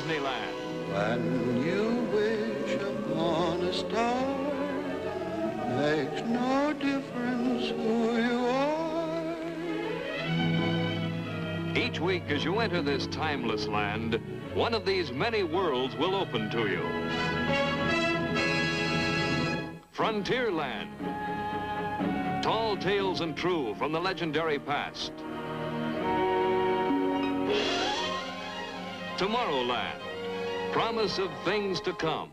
Disneyland. When you wish upon a star, makes no difference who you are. Each week as you enter this timeless land, one of these many worlds will open to you. Frontierland. Tall tales and true from the legendary past. Tomorrowland. Promise of things to come.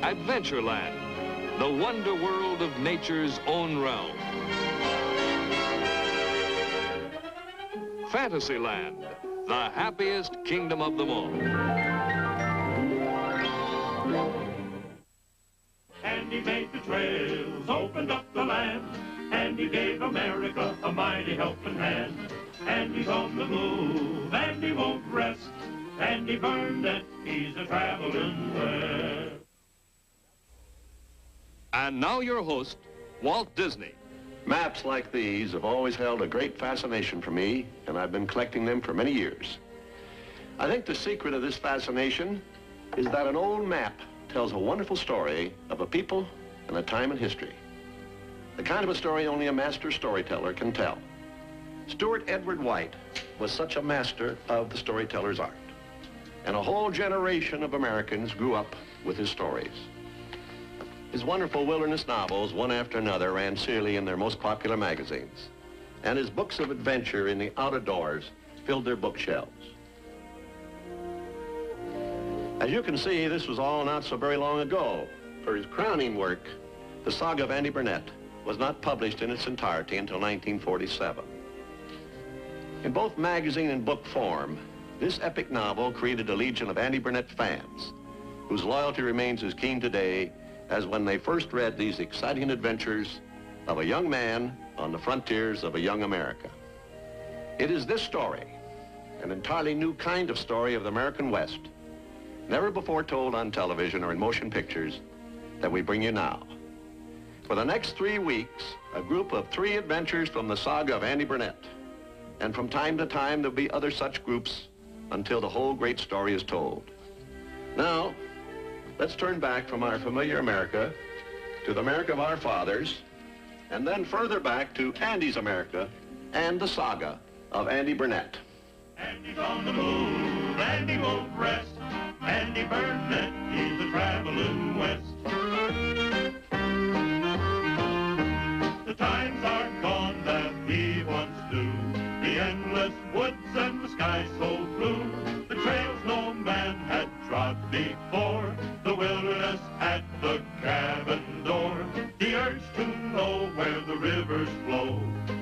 Adventureland. The wonder world of nature's own realm. Fantasyland. The happiest kingdom of them all. And he made the trails, opened up the land, and he gave America a mighty helping hand. And he's on the move, and he won't rest, and he Burnett, he's a traveling west. And now your host, Walt Disney. Maps like these have always held a great fascination for me, and I've been collecting them for many years. I think the secret of this fascination is that an old map tells a wonderful story of a people and a time in history. The kind of a story only a master storyteller can tell. Stuart Edward White was such a master of the storyteller's art, and a whole generation of Americans grew up with his stories. His wonderful wilderness novels, one after another, ran serially in their most popular magazines, and his books of adventure in the out of doors filled their bookshelves. As you can see, this was all not so very long ago. For his crowning work, the Saga of Andy Burnett was not published in its entirety until 1947. In both magazine and book form, this epic novel created a legion of Andy Burnett fans, whose loyalty remains as keen today as when they first read these exciting adventures of a young man on the frontiers of a young America. It is this story, an entirely new kind of story of the American West, never before told on television or in motion pictures, that we bring you now. For the next 3 weeks, a group of 3 adventures from the Saga of Andy Burnett. And from time to time, there'll be other such groups until the whole great story is told. Now, let's turn back from our familiar America to the America of our fathers, and then further back to Andy's America and the Saga of Andy Burnett. Andy's on the move, and he won't rest, Andy Burnett, he's a traveling west. The times are gone that he once knew, the endless woods and the sky so blue, the trails no man had trod before, the wilderness at the cabin door, the urge to know where the rivers flow,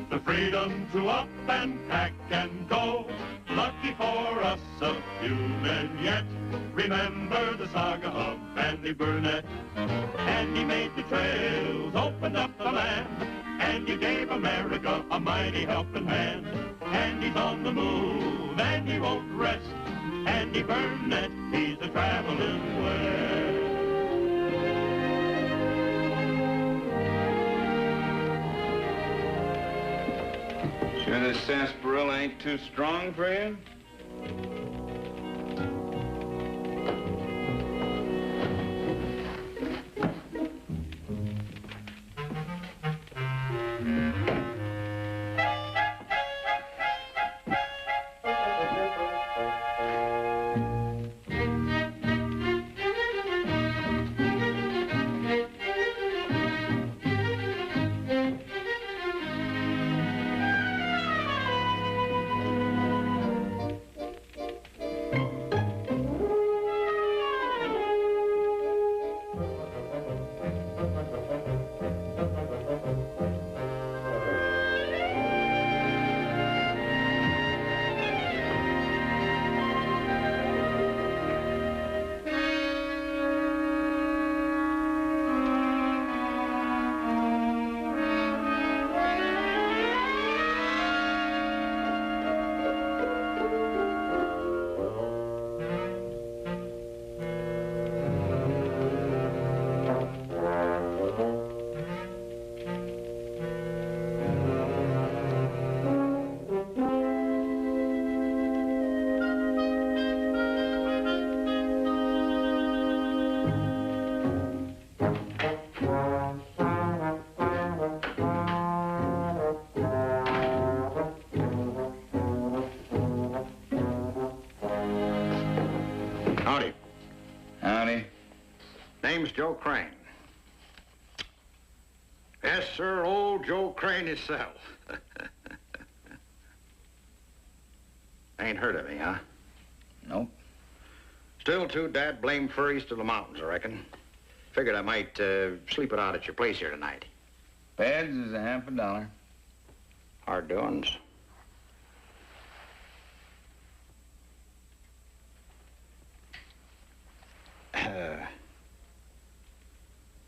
the freedom to up and pack and go. Lucky for us, a few men yet remember the Saga of Andy Burnett. And he made the trails, opened up the land, and he gave America a mighty helping hand. And he's on the move, and he won't rest, Andy Burnett, he's a traveling west. Sure this sarsaparilla ain't too strong for you? Joe Crane. Yes, sir, old Joe Crane himself. Ain't heard of me, huh? Nope. Still too dad-blame fur east of the mountains, I reckon. Figured I might sleep it out at your place here tonight. Beds is $50. Hard doings.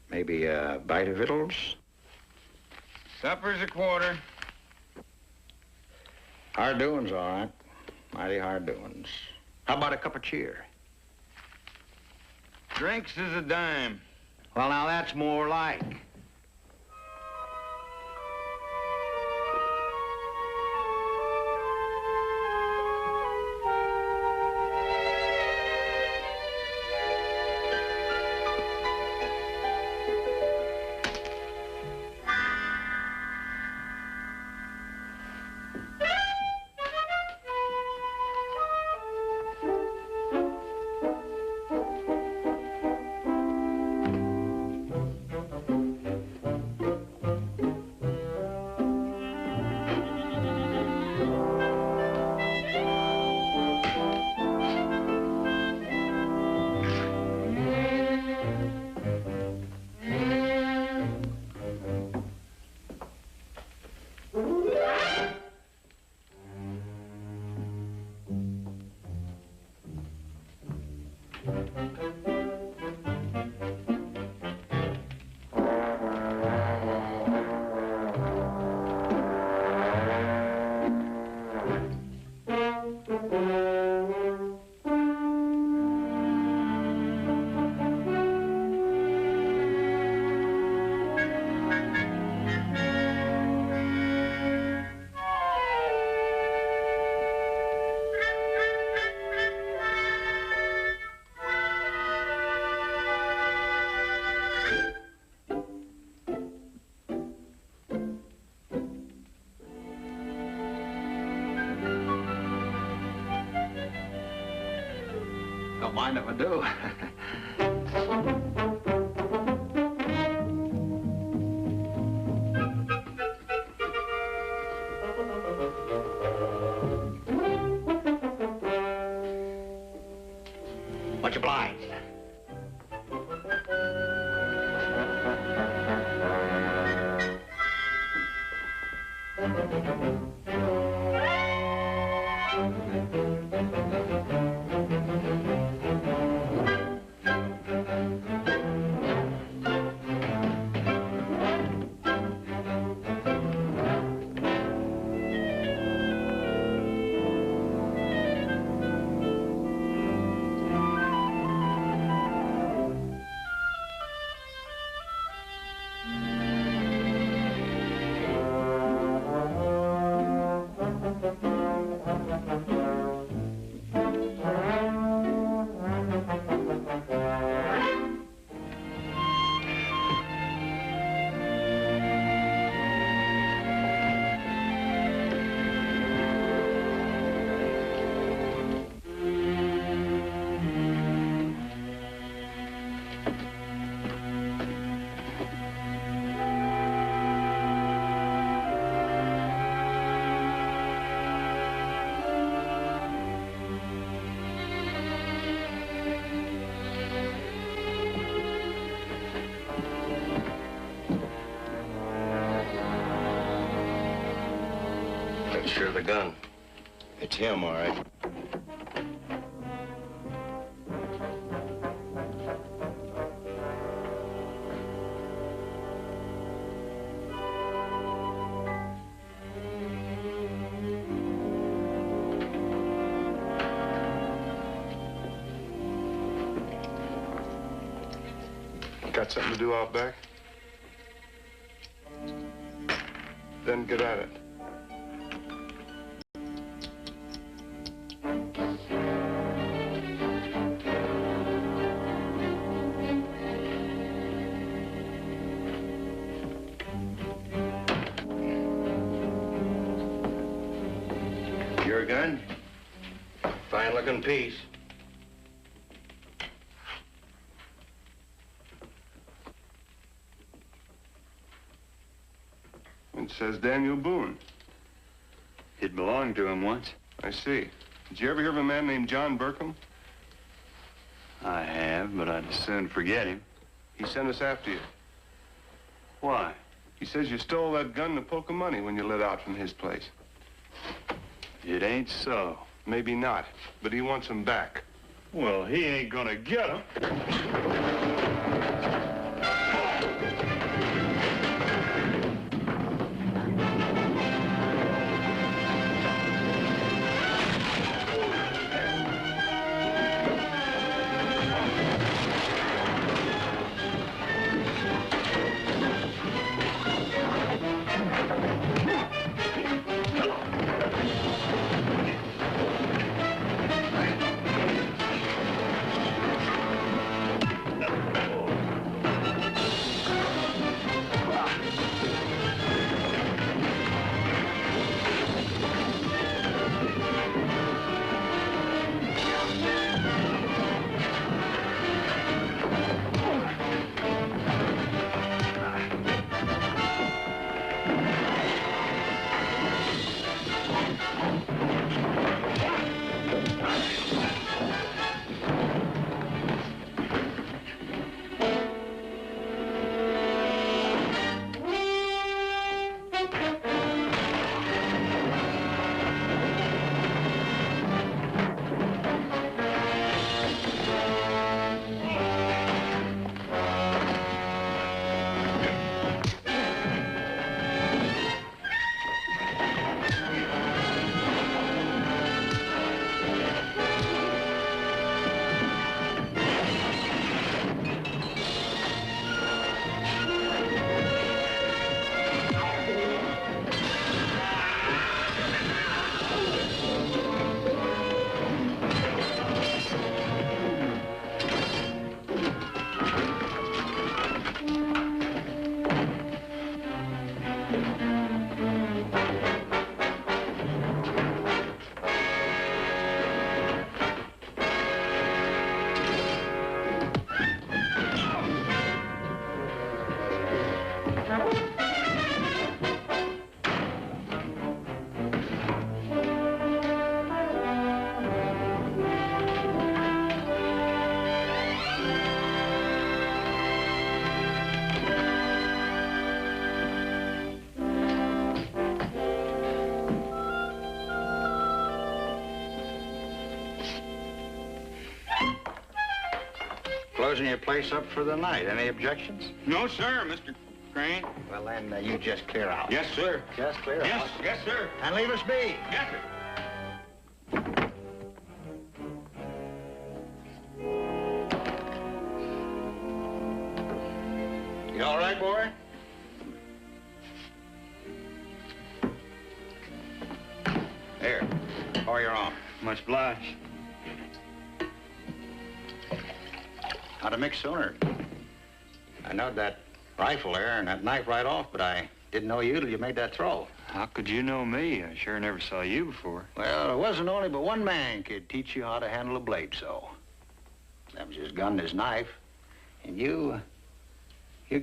Maybe a bite of victuals? Supper's $25. Hard doings, all right. Mighty hard doings. How about a cup of cheer? Drinks is $10. Well, now that's more like. Don't mind if I do. Much obliged. Sure the gun. It's him, all right. Got something to do out back? Then get at it. Your gun? Fine-looking piece. says Daniel Boone. It belonged to him once. I see. Did you ever hear of a man named John Burkham? I have, but I'd soon forget him. He sent us after you. Why? He says you stole that gun and a poke of money when you lit out from his place. It ain't so. Maybe not, but he wants them back. Well, he ain't gonna get them. Closing your place up for the night. Any objections? No, sir, Mr. Crane. Well, then you just clear out. Yes, sir. Just clear Yes, out. yes, sir. And leave us be. Yes, sir. You all right, boy? There. Pour your own. Much obliged. How'd it mix sooner? I knowed that rifle there and that knife right off, but I didn't know you till you made that throw. How could you know me? I sure never saw you before. Well, there wasn't only but one man could teach you how to handle a blade so. That was his gun and his knife. And you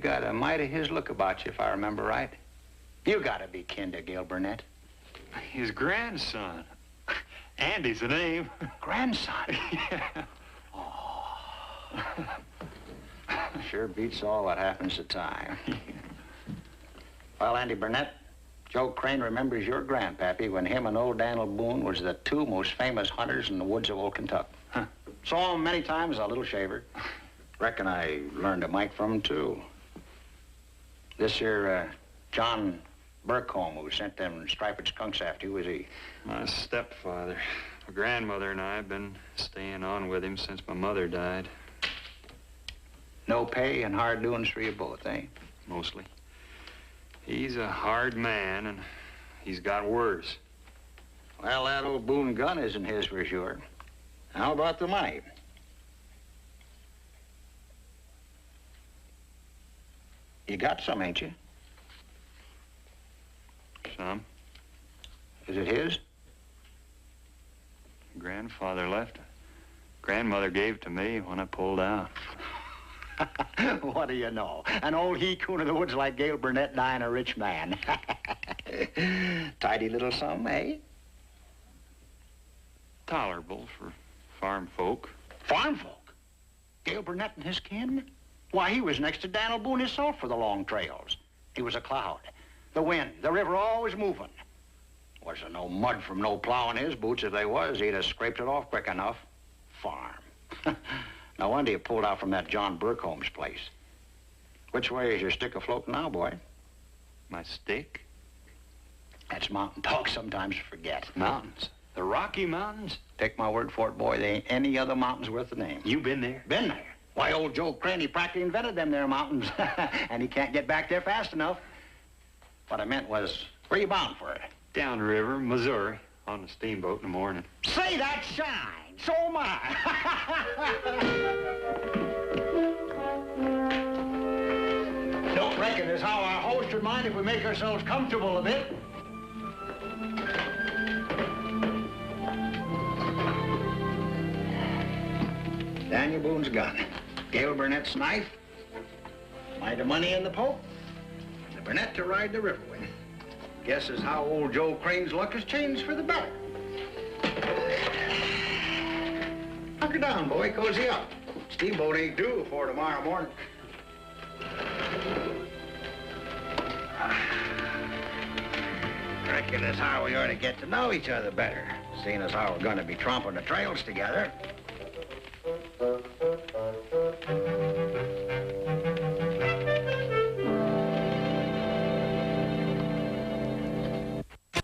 got a mighty his look about you, if I remember right. You gotta be kin to Gil Burnett. His grandson. Andy's the name. Grandson? Yeah. Sure beats all that happens at time. Well, Andy Burnett, Joe Crane remembers your grandpappy when him and old Daniel Boone was the two most famous hunters in the woods of old Kentucky. Huh. Saw him many times as a little shaver. Reckon I learned a mite from him, too. This here, John Burkham, who sent them striped skunks after you, was he? My stepfather. My grandmother and I have been staying on with him since my mother died. No pay and hard doings for you both, eh? Mostly. He's a hard man, and he's got worse. Well, that old Boone gun isn't his for sure. How about the money? You got some, ain't you? Some. Is it his? Grandfather left it. Grandmother gave it to me when I pulled out. What do you know? An old he-coon of the woods like Gale Burnett dying a rich man. Tidy little sum, eh? Tolerable for farm folk. Farm folk? Gail Burnett and his kin? Why, he was next to Dan'l Boone himself for the long trails. He was a cloud. The wind, the river always moving. Wasn't no mud from no plow in his boots. If they was, he'd have scraped it off quick enough. Farm. No wonder you pulled out from that John Burcombe's place. Which way is your stick afloat now, boy? My stick? That's mountain talk sometimes you forget. Mountains? The Rocky Mountains? Take my word for it, boy, there ain't any other mountains worth the name. You been there? Been there. Why, old Joe Crane, he practically invented them there mountains. And he can't get back there fast enough. What I meant was, where you bound for it? Downriver, Missouri, on a steamboat in the morning. Say that shine! So am I! Don't reckon as how our host would mind if we make ourselves comfortable a bit. Daniel Boone's gun, Gail Burnett's knife, mite of money in the Pope, and the Burnett to ride the river with. Guess as how old Joe Crane's luck has changed for the better. Hunker down, boy, cozy up. Steamboat ain't due before tomorrow morning. Reckon as how we ought to get to know each other better, seeing as how we're gonna be tromping the trails together.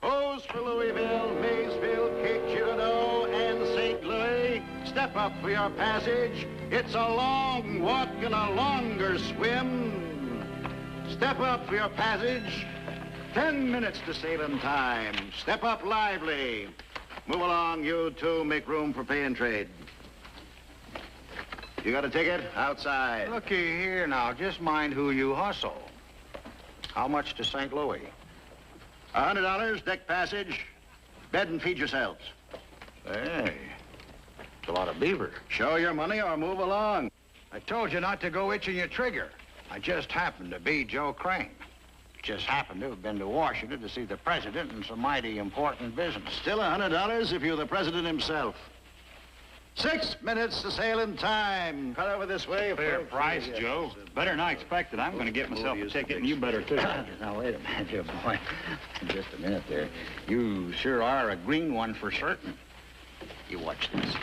O's for Louisville, Maysville, Cape Girardeau, and St. Louis. Step up for your passage. It's a long walk and a longer swim. Step up for your passage. 10 minutes to sailing time. Step up lively. Move along, you two. Make room for pay and trade. You got a ticket? Outside. Looky here now, just mind who you hustle. How much to St. Louis? $100, deck passage. Bed and feed yourselves. Hey, it's a lot of beaver. Show your money or move along. I told you not to go itching your trigger. I just happened to be Joe Crane. Just happened to have been to Washington to see the president in some mighty important business. Still $100 if you're the president himself. 6 minutes to sailing time. Cut over this way. Fair price, Joe. Better than I expected. I'm going to get myself a ticket, and you better, too. Now, wait a minute, dear boy. Just a minute there. You sure are a green one for certain. You watch this.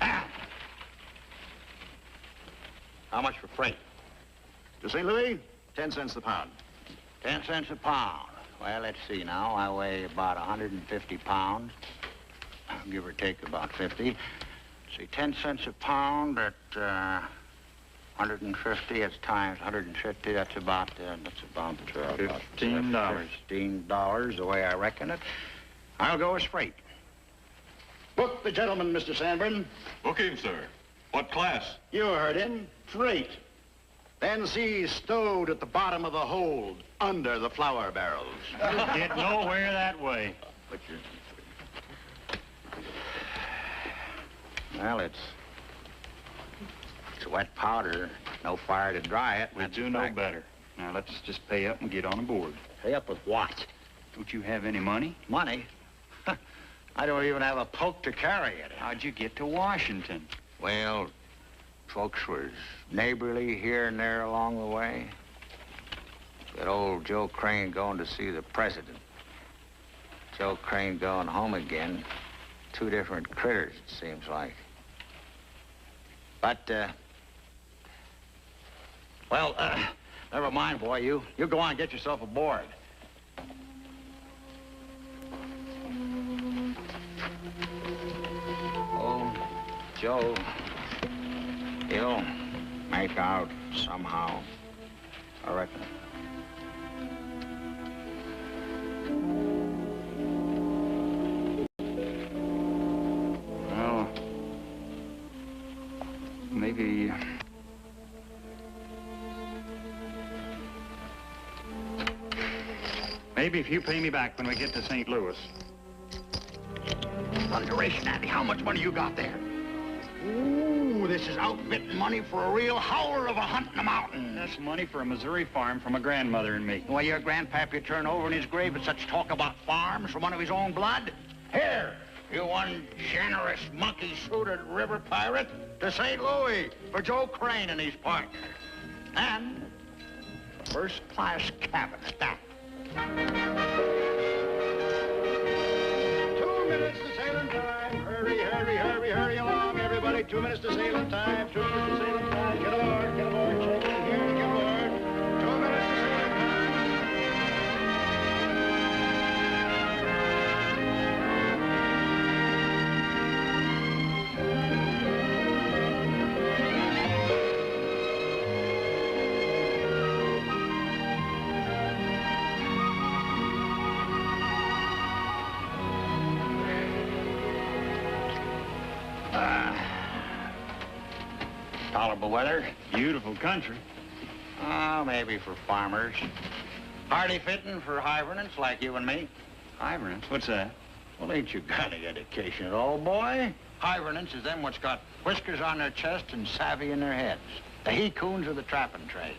Ah! How much for freight? To St. Louis, 10 cents the pound. 10 cents a pound. Well, let's see now. I weigh about 150 pounds. Give or take about 50. See, 10 cents a pound at 150. It's times 150. That's about $15. $15, the way I reckon it. I'll go as freight. Book the gentleman, Mr. Sanborn. Book him, sir. What class? You heard him. Freight. Then see stowed at the bottom of the hold, under the flour barrels. Get nowhere that way. Put your... Well, it's wet powder. No fire to dry it. We do know better. Now, let's just pay up and get on aboard. Pay up with what? Don't you have any money? Money? I don't even have a poke to carry it. How'd you get to Washington? Well, folks was neighborly here and there along the way. But old Joe Crane going to see the president. Joe Crane going home again. Two different critters, it seems like. But, well, never mind, boy. You go on and get yourself aboard. Oh, Joe, he'll make out somehow, I reckon. Well, maybe... Maybe if you pay me back when we get to St. Louis. Thunderation, Andy, how much money you got there? Ooh, this is outfitting money for a real howler of a hunt in the mountains. That's money for a Missouri farm from a grandmother and me. Well, your grandpappy turned over in his grave with such talk about farms from one of his own blood. Here, you one generous monkey-suited river pirate, to St. Louis for Joe Crane and his partner. And a first-class cabin at that. 2 minutes to sailing time. Hurry, hurry, hurry, hurry along, everybody. 2 minutes to sailing time. 2 minutes to sailing time. Get aboard, check in here, get aboard. 2 minutes to sailing time. Tolerable weather. Beautiful country. Oh, maybe for farmers. Hardly fitting for hibernants like you and me. Hibernants? What's that? Well, ain't you got any education at all, boy? Hibernants is them what's got whiskers on their chest and savvy in their heads. The he-coons of the trapping trade.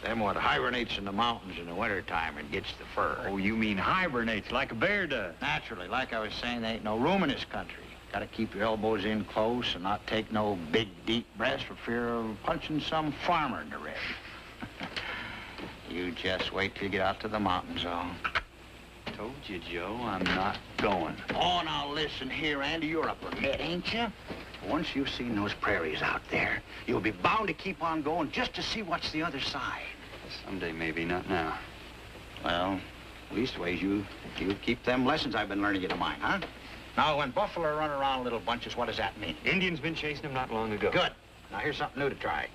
Them what hibernates in the mountains in the wintertime and gets the fur. Oh, you mean hibernates like a bear does? Naturally, like I was saying, there ain't no room in this country. Gotta keep your elbows in close and not take no big, deep breaths for fear of punching some farmer in the rib. You just wait till you get out to the mountains, oh. Told you, Joe, I'm not going. Oh, now listen here, Andy, you're a Burnett, ain't you? Once you've seen those prairies out there, you'll be bound to keep on going just to see what's the other side. Someday, maybe, not now. Well, leastways, you keep them lessons I've been learning you to mind, huh? Now, when buffalo run around in little bunches, what does that mean? Indians been chasing them not long ago. Good. Now, here's something new to try.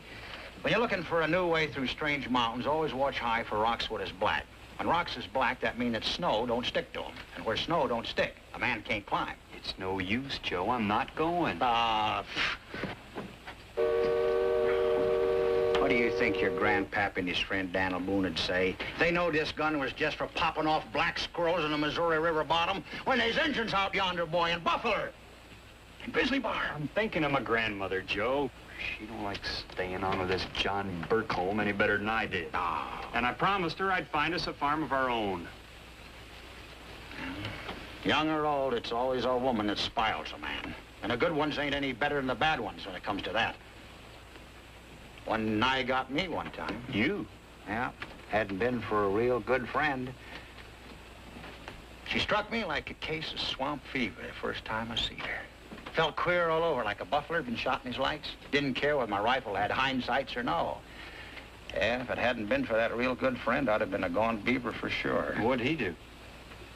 When you're looking for a new way through strange mountains, always watch high for rocks what is black. When rocks is black, that means that snow don't stick to them. And where snow don't stick, a man can't climb. It's no use, Joe. I'm not going. What do you think your grandpap and his friend Daniel Boone would say? They know this gun was just for popping off black squirrels in the Missouri River bottom when there's engines out yonder, boy, in Buffalo. And Grizzly Bar. I'm thinking of my grandmother, Joe. She don't like staying on with this John Burkholm any better than I did. And I promised her I'd find us a farm of our own. Young or old, it's always a woman that spoils a man. And the good ones ain't any better than the bad ones when it comes to that. One nigh got me one time. You? Yeah, hadn't been for a real good friend. She struck me like a case of swamp fever the first time I seen her. Felt queer all over, like a buffalo had been shot in his lights. Didn't care whether my rifle had hindsights or no. Yeah, if it hadn't been for that real good friend, I'd have been a gone beaver for sure. What'd he do?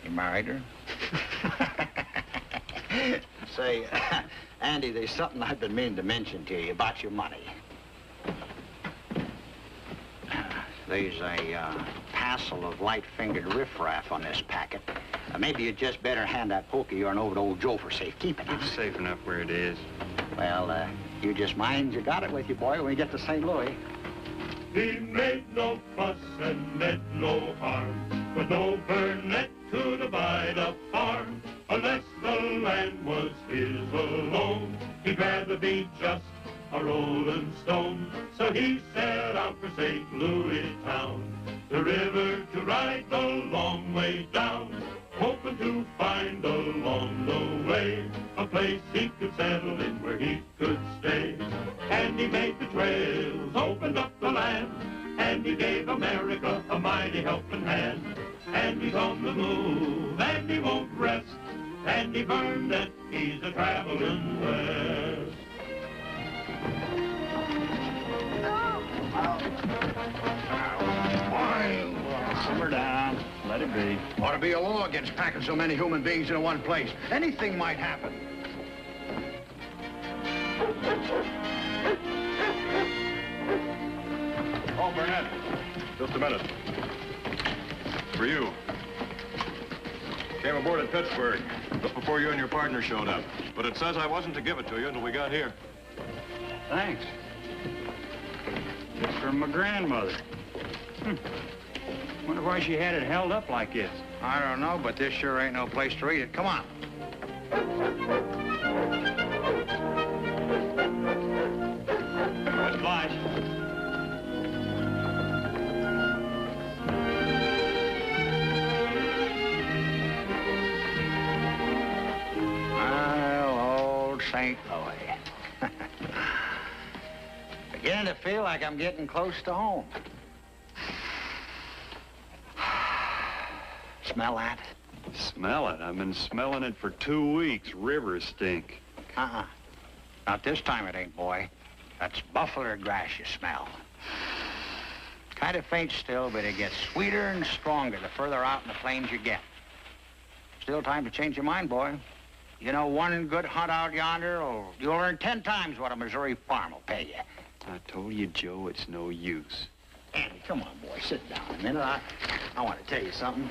He married her. Say, Andy, there's something I've been meaning to mention to you about your money. There's a passel of light-fingered riffraff on this packet. Maybe you'd just better hand that poker of yours over to old Joe for safekeeping. It's safe enough where it is. Well, you just mind you got it with you, boy, when we get to St. Louis. He made no fuss and meant no harm, with no Burnett to divide a farm. Unless the land was his alone, he'd rather be just a rolling stone. So he set out for St. Louis town, the river to ride the long way down, hoping to find along the way a place he could settle in where he could stay. And he made the trails, opened up the land, and he gave America a mighty helping hand. And he's on the move, and he won't rest, and he burned it, he's a traveling west. Simmer down. Let it be. Ought to be a law against packing so many human beings in one place. Anything might happen. Oh, Burnett, just a minute. For you. Came aboard at Pittsburgh just before you and your partner showed up. But it says I wasn't to give it to you until we got here. Thanks. It's from my grandmother. Wonder why she had it held up like this. I don't know, but this sure ain't no place to read it. Come on. St. Louis. Beginning to feel like I'm getting close to home. Smell that? Smell it? I've been smelling it for 2 weeks. River stink. Not this time it ain't, boy. That's buffalo grass you smell. Kind of faint still, but it gets sweeter and stronger the further out in the plains you get. Still time to change your mind, boy. You know, one good hunt out yonder, you'll earn 10 times what a Missouri farm will pay you. I told you, Joe, it's no use. Andy, come on, boy. Sit down a minute. I want to tell you something.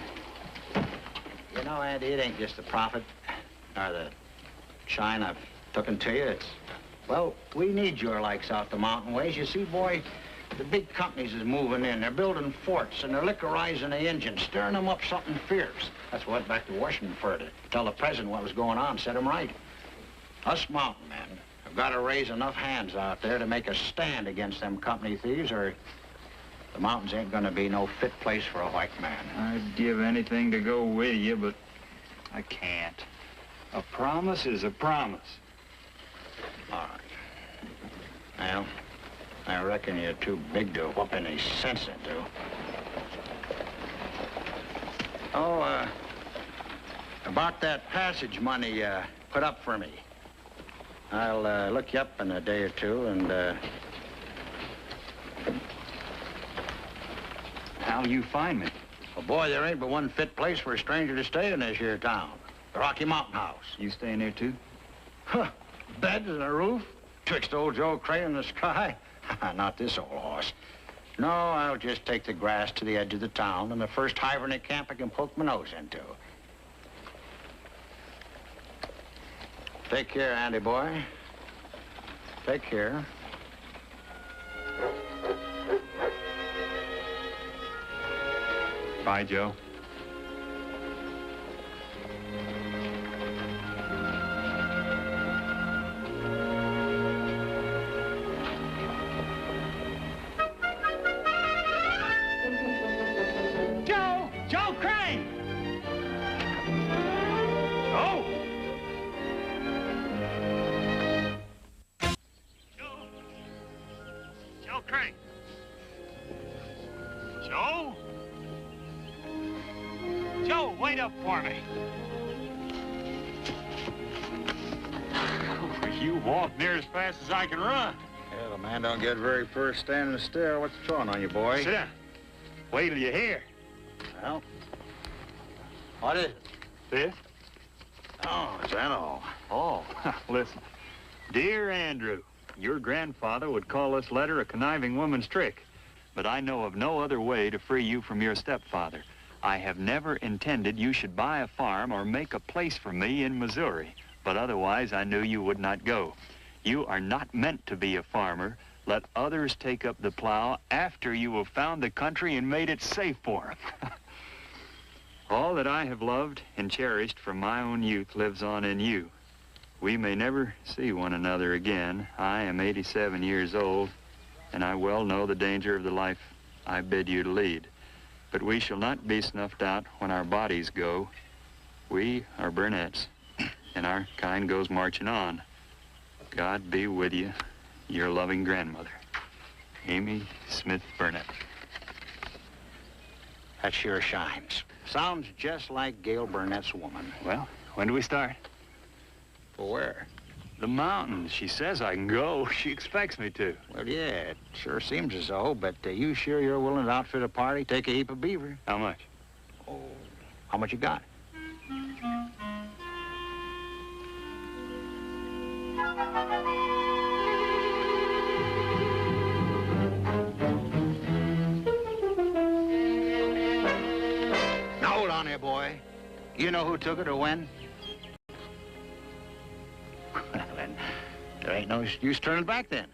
You know, Andy, it ain't just the profit or the shine I've tooken to you. It's, well, we need your likes out the mountain ways. You see, boy, the big companies is moving in. They're building forts, and they're liquorizing the engines, stirring them up something fierce. That's what I went back to Washington for, to tell the president what was going on, set him right. Us mountain men have got to raise enough hands out there to make a stand against them company thieves, or the mountains ain't gonna be no fit place for a white man. I'd give anything to go with you, but I can't. A promise is a promise. All right. Well, I reckon you're too big to whoop any sense into. Oh, about that passage money you put up for me. I'll look you up in a day or two and, How'll you find me? Well, boy, there ain't but one fit place for a stranger to stay in this here town. The Rocky Mountain House. You staying there, too? Huh. Beds and a roof? Twixt old Joe Crane and the sky? Not this old horse. No, I'll just take the grass to the edge of the town and the first hibernate camp I can poke my nose into. Take care, Andy boy. Take care. Bye, Joe. Joe Crane! Joe! Joe Crane. Joe? Joe, wait up for me. You walk near as fast as I can run. Yeah, the man don't get very first standing still. What's throwing on you, boy? Sit down. Wait till you hear. Well, what is it? This? Oh, is that all? Oh, listen. Dear Andrew, your grandfather would call this letter a conniving woman's trick, but I know of no other way to free you from your stepfather. I have never intended you should buy a farm or make a place for me in Missouri, but otherwise I knew you would not go. You are not meant to be a farmer. Let others take up the plow after you have found the country and made it safe for them. All that I have loved and cherished from my own youth lives on in you. We may never see one another again. I am 87 years old, and I well know the danger of the life I bid you to lead. But we shall not be snuffed out when our bodies go. We are Burnett's, and our kind goes marching on. God be with you, your loving grandmother, Amy Smith Burnett. That sure shines. Sounds just like Gail Burnett's woman. Well, when do we start? For where? The mountains. She says I can go. She expects me to. Well, yeah, it sure seems as though, but you sure you're willing to outfit a party, take a heap of beaver? How much? Oh, how much you got? Now, hold on here, boy. You know who took it or when? Well, then, there ain't no use turning back then.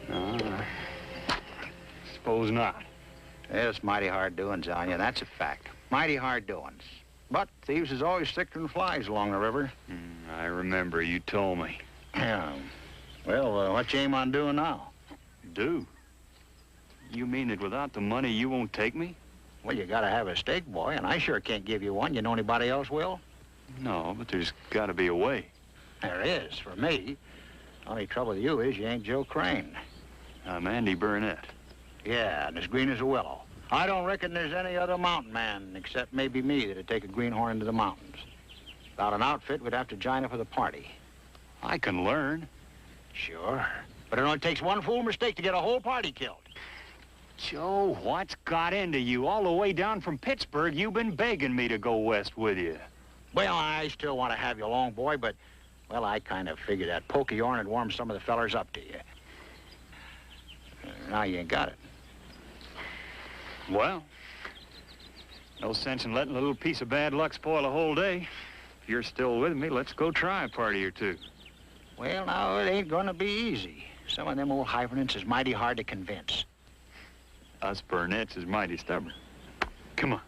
No, suppose not. Yeah, it's mighty hard doings on you, that's a fact. Mighty hard doings. But thieves is always thicker than flies along the river. I remember you told me. Yeah. Well, what you aim on doing now? Do? You mean that without the money you won't take me? Well, you gotta have a stake, boy, and I sure can't give you one. You know anybody else will? No, but there's got to be a way. There is, for me. Only trouble with you is you ain't Joe Crane. I'm Andy Burnett. Yeah, and as green as a willow. I don't reckon there's any other mountain man, except maybe me, that'd take a greenhorn into the mountains. Without an outfit, we'd have to join up with a party. I can learn. Sure. But it only takes one fool mistake to get a whole party killed. Joe, what's got into you? All the way down from Pittsburgh, you've been begging me to go west with you. Well, I still want to have you along, boy, but, well, I kind of figured that pokey yarn would warm some of the fellers up to you. Now you ain't got it. Well, no sense in letting a little piece of bad luck spoil a whole day. If you're still with me, let's go try a party or two. Well, now, it ain't gonna be easy. Some of them old hibernants is mighty hard to convince. Us Burnett's is mighty stubborn. Come on.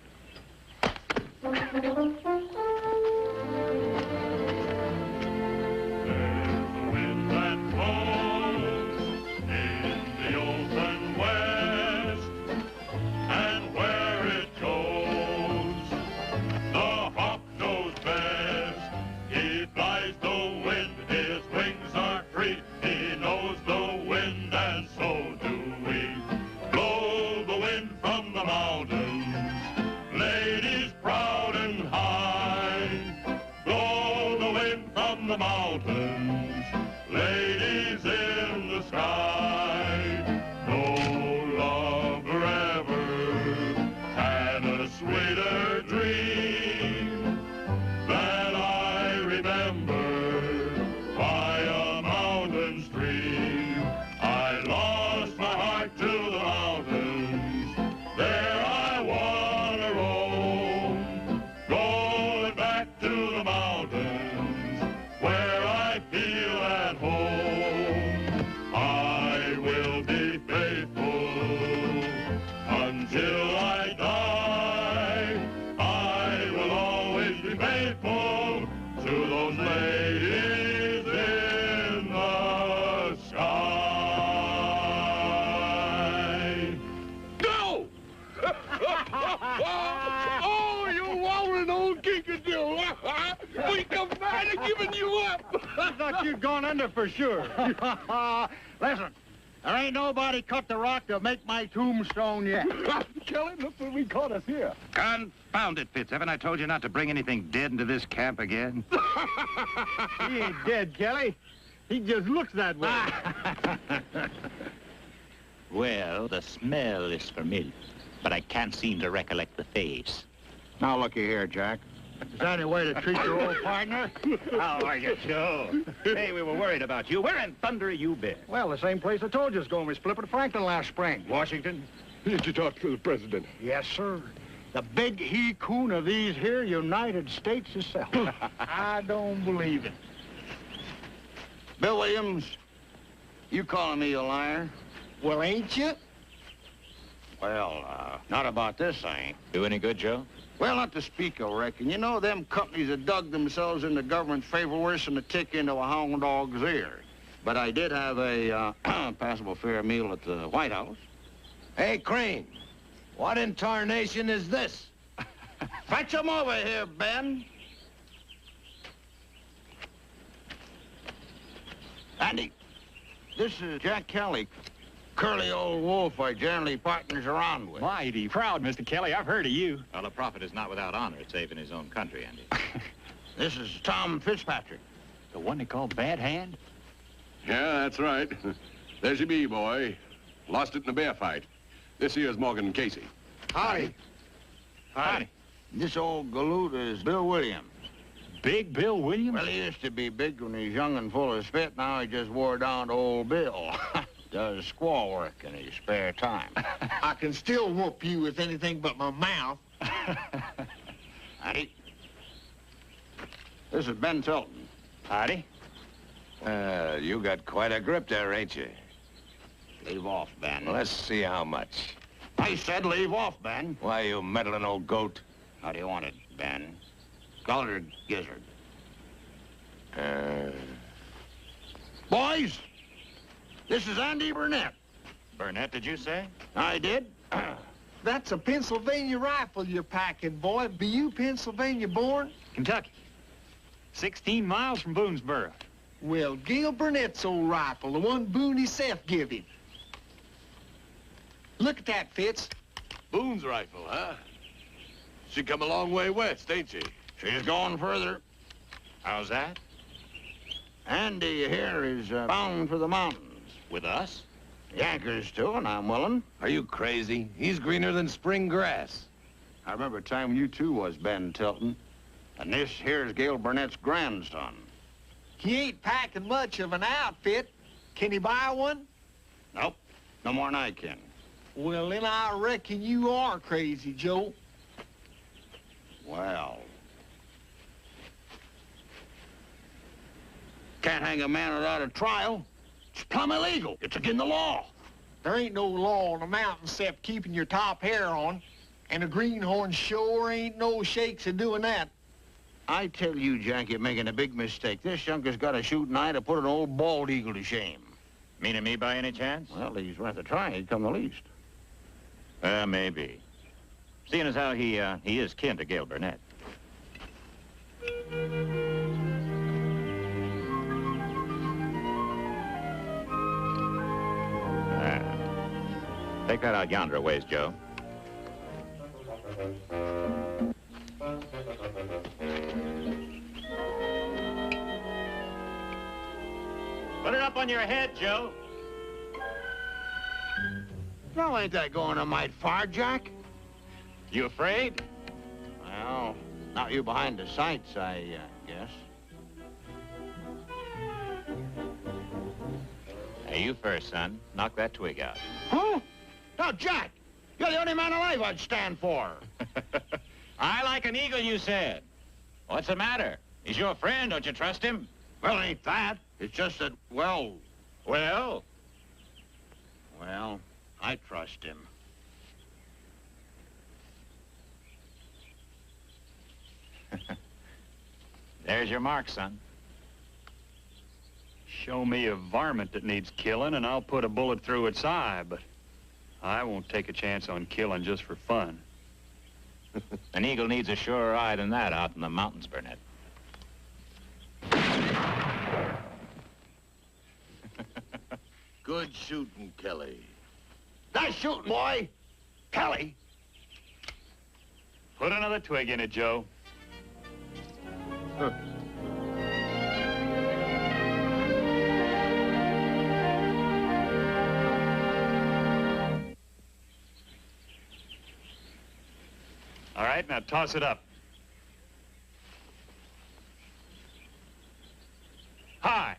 the mountains, ladies in the sky. No longer ever had a sweeter dream than I remember by a mountain stream. I lost my heart to the mountains, there I wanna roam, going back to the mountains where I feel at home. I will be faithful until I die. I will always be faithful to those ladies in the sky. Go! Oh, you wallowing old kinkajou. We come back to giving you up. I thought you'd gone under for sure. Listen, there ain't nobody cut the rock to make my tombstone yet. Kelly, look what we caught us here. Confound it, Fitz. Haven't I told you not to bring anything dead into this camp again? He ain't dead, Kelly. He just looks that way. Well, the smell is familiar, but I can't seem to recollect the face. Now, looky here, Jack. Is that any way to treat your old partner? How are you, Joe? Hey, we were worried about you. Where in thunder have you been? Well, the same place I told you was going. We split with Franklin last spring. Washington? Did you talk to the president? Yes, sir. The big he-coon of these here United States itself. I don't believe it. Bill Williams, you calling me a liar? Well, ain't you? Well, not about this, I ain't. Do any good, Joe? Well, not to speak, I reckon. You know, them companies that dug themselves in the government's favor worse than a tick into a hound dog's ear. But I did have a passable fair meal at the White House. Hey, Crane, what in tarnation is this? Fetch 'em over here, Ben. Andy, this is Jack Kelly, curly old wolf I generally partners around with. Mighty proud, Mr. Kelly. I've heard of you. Well, a prophet is not without honor, save in his own country, Andy. This is Tom Fitzpatrick. The one they call Bad Hand? Yeah, that's right. There's your bee, boy. Lost it in a bear fight. This here's Morgan Casey. Howdy. Howdy. This old galoot is Bill Williams. Big Bill Williams? Well, he used to be big when he was young and full of spit. Now he just wore down to old Bill. Does squaw work in his spare time. I can still whoop you with anything but my mouth. Howdy. This is Ben Tilton. Howdy. You got quite a grip there, ain't you? Leave off, Ben. Let's see how much. I said leave off, Ben. Why, you meddling old goat? How do you want it, Ben? Scald or gizzard? Boys, this is Andy Burnett. Burnett, did you say? I did. That's a Pennsylvania rifle you're packing, boy. Be you Pennsylvania born? Kentucky. 16 miles from Boonesboro. Well, Gail Burnett's old rifle, the one Boone himself give him. Look at that, Fitz. Boone's rifle, huh? She come a long way west, ain't she? She's going further. How's that? Andy here is bound for the mountains. With us? Yankers, too, and I'm willing. Are you crazy? He's greener than spring grass. I remember a time when you, too, was Ben Tilton. And this here's Gail Burnett's grandson. He ain't packing much of an outfit. Can he buy one? Nope, no more than I can. Well, then I reckon you are crazy, Joe. Well. Can't hang a man without a trial. It's plumb illegal. It's against the law. There ain't no law on the mountain except keeping your top hair on. And a greenhorn sure ain't no shakes of doing that. I tell you, Jack, you're making a big mistake. This junker's got a shooting eye to put an old bald eagle to shame. Meaning me by any chance? Well, he's worth a try. He'd come the least. Maybe. Seeing as how he is kin to Gail Burnett. Take that out yonder a ways, Joe. Put it up on your head, Joe. Well, ain't that going a mite far, Jack? You afraid? Well, not you behind the sights, I guess. Hey, you first, son. Knock that twig out. Huh? No, Jack, you're the only man alive I'd stand for. I like an eagle, you said. What's the matter? He's your friend. Don't you trust him? Well, ain't that. It's just that, well... Well? Well, I trust him. There's your mark, son. Show me a varmint that needs killing, and I'll put a bullet through its eye, but I won't take a chance on killing just for fun. An eagle needs a surer eye than that out in the mountains, Burnett. Good shooting, Kelly. Nice shooting, boy. Kelly. Put another twig in it, Joe. All right, now toss it up. High.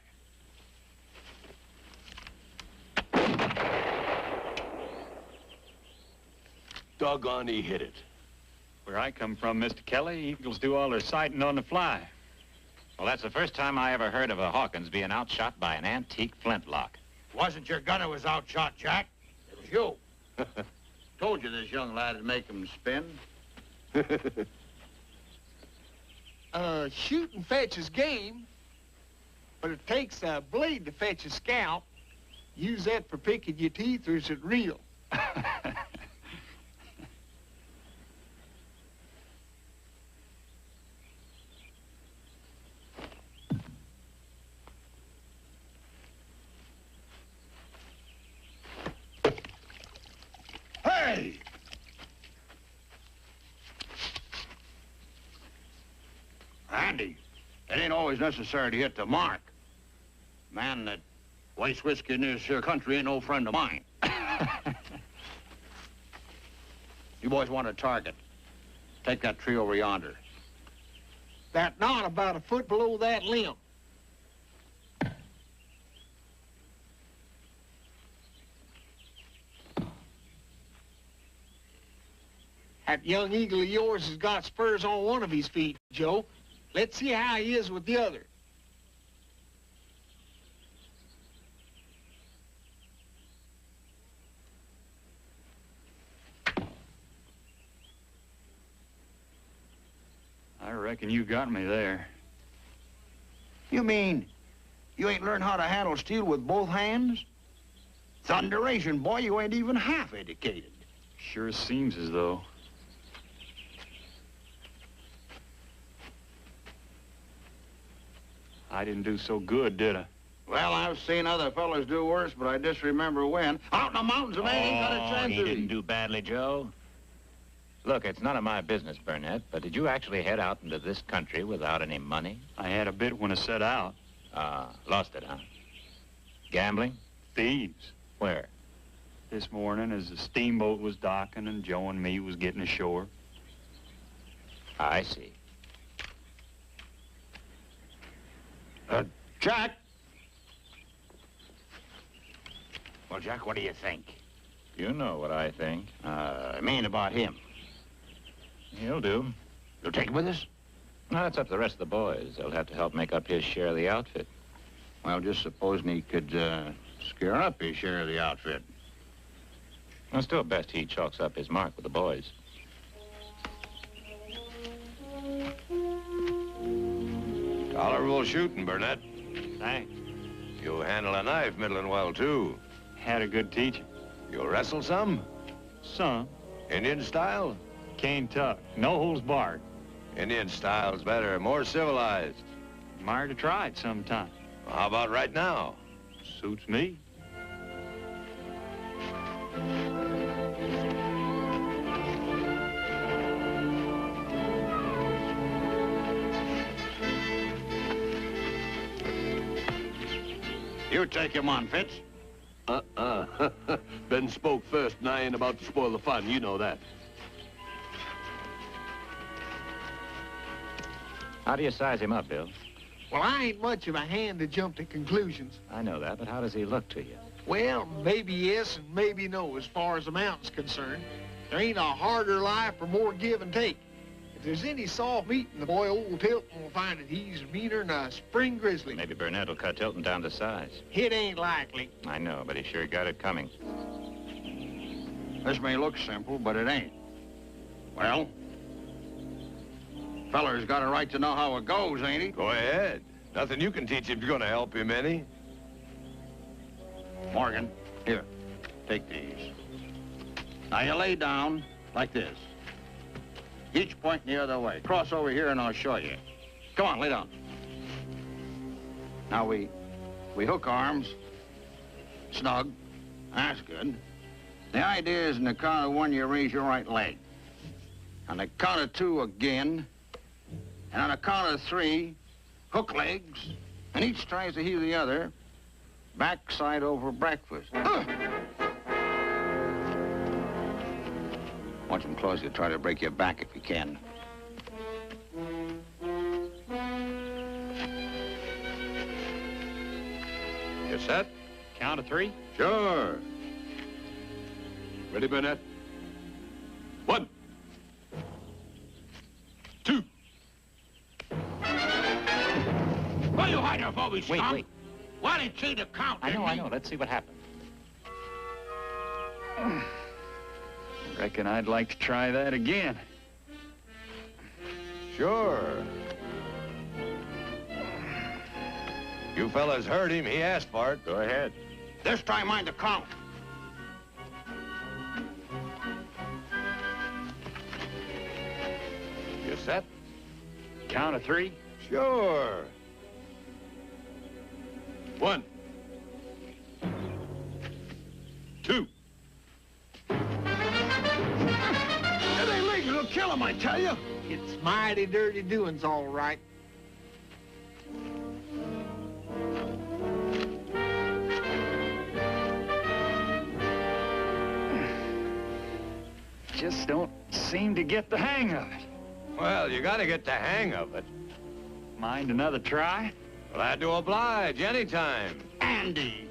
Doggone, he hit it. Where I come from, Mr. Kelly, eagles do all their sighting on the fly. Well, that's the first time I ever heard of a Hawkins being outshot by an antique flintlock. It wasn't your gun who was outshot, Jack. It was you. Told you this young lad would make him spin. Shooting fetches game, but it takes a blade to fetch a scalp. Use that for picking your teeth, or is it real? Hey! Andy, it ain't always necessary to hit the mark. Man that wastes whiskey in this here country ain't no friend of mine. You boys want a target. Take that tree over yonder. That knot about a foot below that limb. That young eagle of yours has got spurs on one of his feet, Joe. Let's see how he is with the other. I reckon you got me there. You mean you ain't learned how to handle steel with both hands? Thunderation, boy, you ain't even half educated. Sure seems as though. I didn't do so good, did I? Well, I've seen other fellas do worse, but I just remember when. Out in the mountains, a man ain't got a chance he didn't do badly, Joe. Look, it's none of my business, Burnett, but did you actually head out into this country without any money? I had a bit when I set out. Lost it, huh? Gambling? Thieves. Where? This morning as the steamboat was docking and Joe and me was getting ashore. I see. Jack! Well, Jack, what do you think? You know what I think. I mean about him. He'll do. You'll take him with us? No, that's up to the rest of the boys. They'll have to help make up his share of the outfit. Well, just supposing he could scare up his share of the outfit. Well, still best he chalks up his mark with the boys. Tolerable shooting, Burnett. Thanks. You handle a knife middling well, too. Had a good teacher. You'll wrestle some? Some. Indian style? Cane tuck. No holds barred. Indian style's better, more civilized. Admire to try it sometime. Well, how about right now? Suits me. You take him on, Fitz. Ben spoke first, and I ain't about to spoil the fun. You know that. How do you size him up, Bill? Well, I ain't much of a hand to jump to conclusions. I know that, but how does he look to you? Well, maybe yes and maybe no as far as the mountain's concerned. There ain't a harder life or more give and take. If there's any soft meat in the boy, old Tilton will find that he's meaner than a spring grizzly. Maybe Burnett will cut Tilton down to size. It ain't likely. I know, but he sure got it coming. This may look simple, but it ain't. Well, feller's got a right to know how it goes, ain't he? Go ahead. Nothing you can teach him's gonna help him any. Morgan, here, take these. Now you lay down like this. Each pointing the other way. Cross over here and I'll show you. Come on, lay down. Now we hook arms, snug. That's good. The idea is in the count of one, you raise your right leg. On the count of two again, and on the count of three, hook legs, and each tries to heave the other, backside over breakfast. Watch him close. He'll try to break your back if he can. You set? Count of three? Sure. Ready, Burnett? 1, 2. What are you hiding for, we Wait, scum? wait. Why didn't you to count? I know. Let's see what happens. Reckon I'd like to try that again. Sure. You fellas heard him. He asked for it. Go ahead. This time, mind the count. You set? Count of three? Sure. 1, 2. That ain't legal. It'll kill him, I tell you. It's mighty dirty doings, all right. Just don't seem to get the hang of it. Well, you gotta get the hang of it. Mind another try? Glad to oblige anytime. Andy.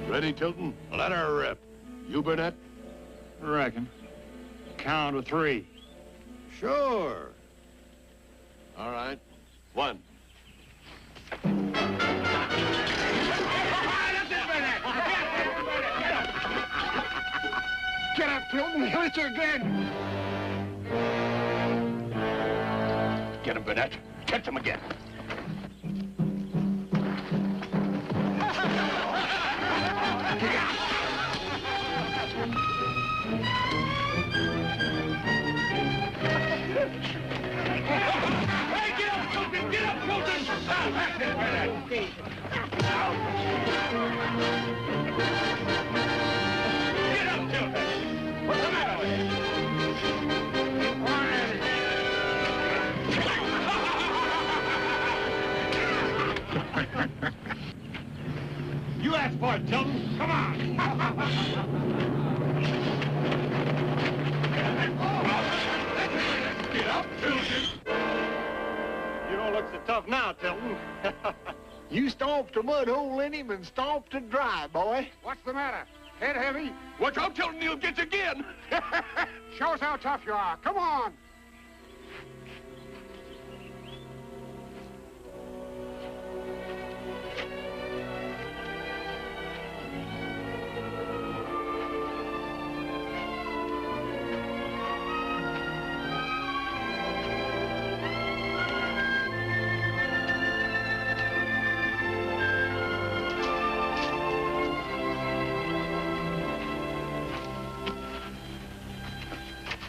Ready, Tilton? Let her rip. You, Burnett? Reckon. Count of three. Sure. All right. 1. Get up, Tilton. He'll hit you again. Get him, Burnett. Catch him again. Come on. Get up, Tilton. You don't look so tough now, Tilton. You stomped a mud hole in him and stomped it dry, boy. What's the matter? Head heavy? Watch out, Tilton, he'll get you again. Show us how tough you are. Come on.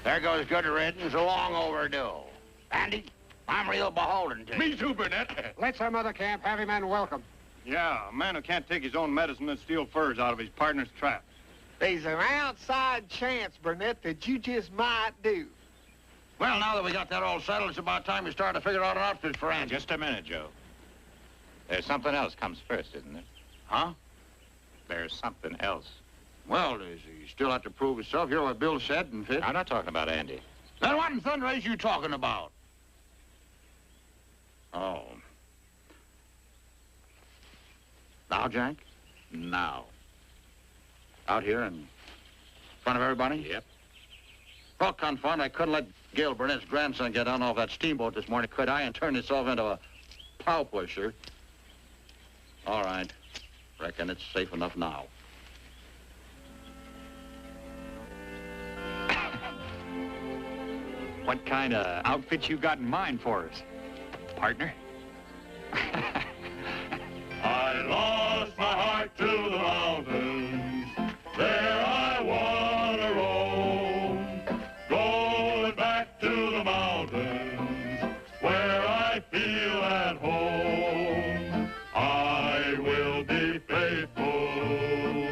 There goes good riddance, long overdue. Andy, I'm real beholden to you. Me too, Burnett. Let some other camp have him and welcome. Yeah, a man who can't take his own medicine and steal furs out of his partner's trap. There's an outside chance, Burnett, that you just might do. Well, now that we got that all settled, it's about time we start to figure out an outfit for Andy. Just a minute, Joe. There's something else comes first, isn't there? Huh? There's something else. Well, does he still have to prove himself? You're what Bill said and fit. I'm not talking about Andy. Then what in thunder is you talking about? Oh. Now, Jack? Now. Out here in front of everybody? Yep. Well, confound, I couldn't let Gail Burnett's grandson get down off that steamboat this morning, could I, and turn himself into a plow pusher? All right. Reckon it's safe enough now. What kind of outfit you got in mind for us, partner? I lost my heart to the mountains. There I wanna roam. Going back to the mountains where I feel at home. I will be faithful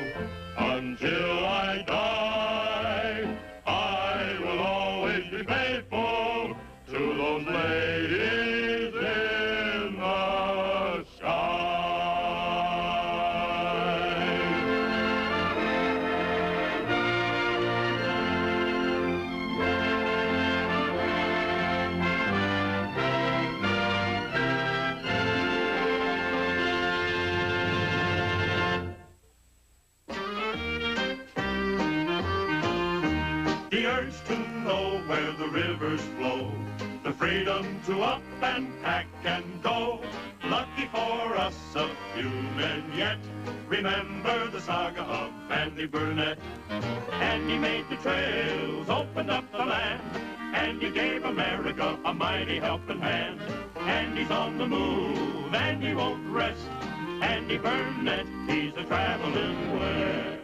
until I die. I will always be faithful to those ladies in the sky. The urge to know where the rivers flow, the freedom to up and pack and go. Lucky for us, a few men yet remember the saga of Andy Burnett. Andy made the trails, opened up the land, and he gave America a mighty helping hand. Andy's on the move, and he won't rest. Andy Burnett, he's a traveling west.